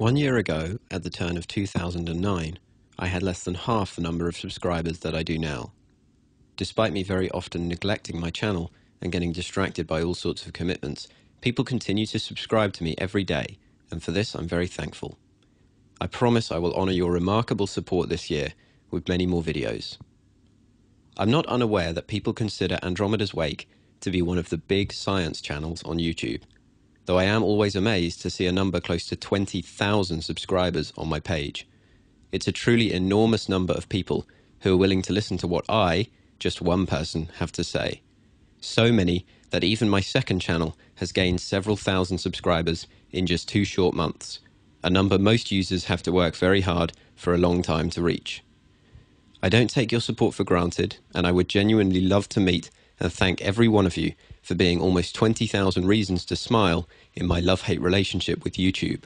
1 year ago, at the turn of 2009, I had less than half the number of subscribers that I do now. Despite me very often neglecting my channel and getting distracted by all sorts of commitments, people continue to subscribe to me every day, and for this I'm very thankful. I promise I will honour your remarkable support this year with many more videos. I'm not unaware that people consider Andromeda's Wake to be one of the big science channels on YouTube, though I am always amazed to see a number close to 20,000 subscribers on my page. It's a truly enormous number of people who are willing to listen to what I, just one person, have to say. So many that even my second channel has gained several thousand subscribers in just 2 short months, a number most users have to work very hard for a long time to reach. I don't take your support for granted, and I would genuinely love to meet and thank every one of you for being almost 20,000 reasons to smile in my love-hate relationship with YouTube.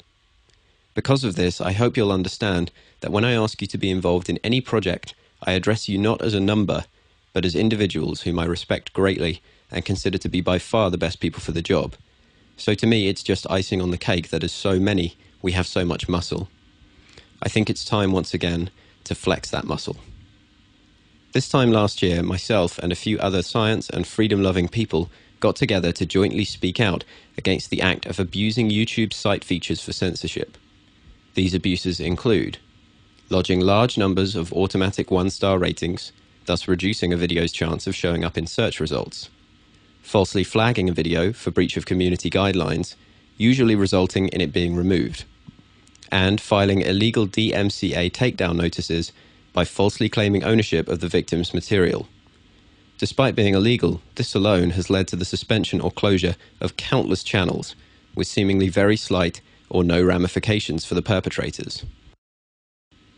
Because of this, I hope you'll understand that when I ask you to be involved in any project, I address you not as a number, but as individuals whom I respect greatly and consider to be by far the best people for the job. So to me, it's just icing on the cake that as so many, we have so much muscle. I think it's time once again to flex that muscle. This time last year, myself and a few other science and freedom-loving people got together to jointly speak out against the act of abusing YouTube's site features for censorship. These abuses include lodging large numbers of automatic 1-star ratings, thus reducing a video's chance of showing up in search results, falsely flagging a video for breach of community guidelines, usually resulting in it being removed, and filing illegal DMCA takedown notices by falsely claiming ownership of the victim's material. Despite being illegal, this alone has led to the suspension or closure of countless channels, with seemingly very slight or no ramifications for the perpetrators.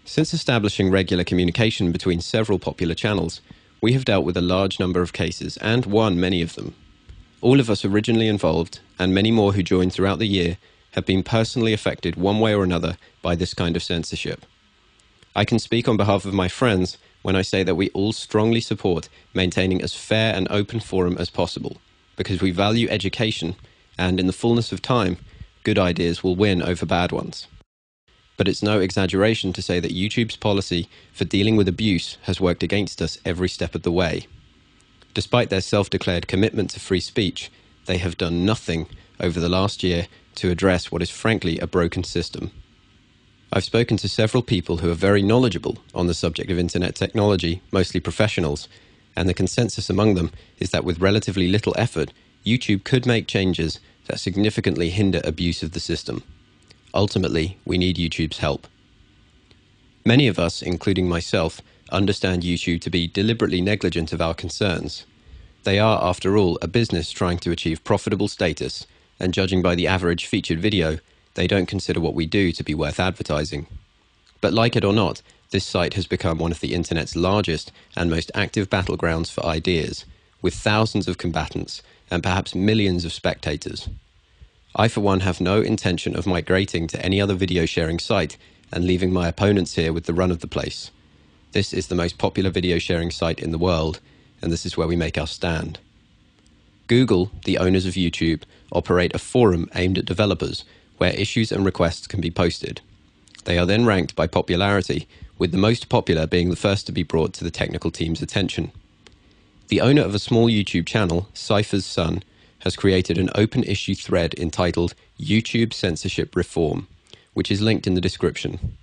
Since establishing regular communication between several popular channels, we have dealt with a large number of cases and won many of them. All of us originally involved, and many more who joined throughout the year, have been personally affected one way or another by this kind of censorship. I can speak on behalf of my friends when I say that we all strongly support maintaining as fair and open forum as possible, because we value education, and in the fullness of time, good ideas will win over bad ones. But it's no exaggeration to say that YouTube's policy for dealing with abuse has worked against us every step of the way. Despite their self-declared commitment to free speech, they have done nothing over the last year to address what is frankly a broken system. I've spoken to several people who are very knowledgeable on the subject of internet technology, mostly professionals, and the consensus among them is that with relatively little effort, YouTube could make changes that significantly hinder abuse of the system. Ultimately, we need YouTube's help. Many of us, including myself, understand YouTube to be deliberately negligent of our concerns. They are, after all, a business trying to achieve profitable status, and judging by the average featured video, they don't consider what we do to be worth advertising. But like it or not, this site has become one of the internet's largest and most active battlegrounds for ideas, with thousands of combatants and perhaps millions of spectators. I for one have no intention of migrating to any other video sharing site and leaving my opponents here with the run of the place. This is the most popular video sharing site in the world, and this is where we make our stand. Google, the owners of YouTube, operate a forum aimed at developers where issues and requests can be posted. They are then ranked by popularity, with the most popular being the first to be brought to the technical team's attention. The owner of a small YouTube channel, CiphersSon, has created an open issue thread entitled YouTube Censorship Reform, which is linked in the description.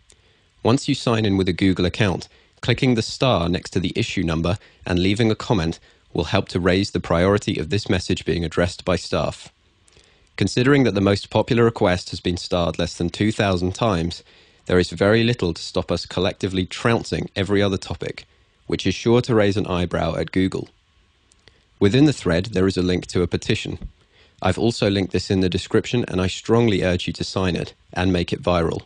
Once you sign in with a Google account, clicking the star next to the issue number and leaving a comment will help to raise the priority of this message being addressed by staff. Considering that the most popular request has been starred less than 2,000 times, there is very little to stop us collectively trouncing every other topic, which is sure to raise an eyebrow at Google. Within the thread, there is a link to a petition. I've also linked this in the description, and I strongly urge you to sign it and make it viral.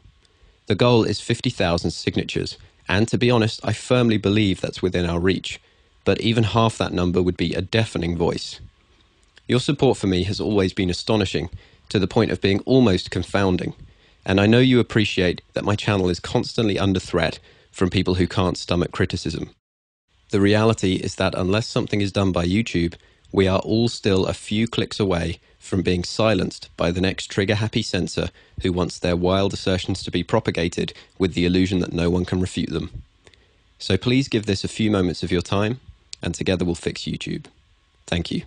The goal is 50,000 signatures, and to be honest, I firmly believe that's within our reach, but even half that number would be a deafening voice. Your support for me has always been astonishing, to the point of being almost confounding, and I know you appreciate that my channel is constantly under threat from people who can't stomach criticism. The reality is that unless something is done by YouTube, we are all still a few clicks away from being silenced by the next trigger-happy censor who wants their wild assertions to be propagated with the illusion that no one can refute them. So please give this a few moments of your time, and together we'll fix YouTube. Thank you.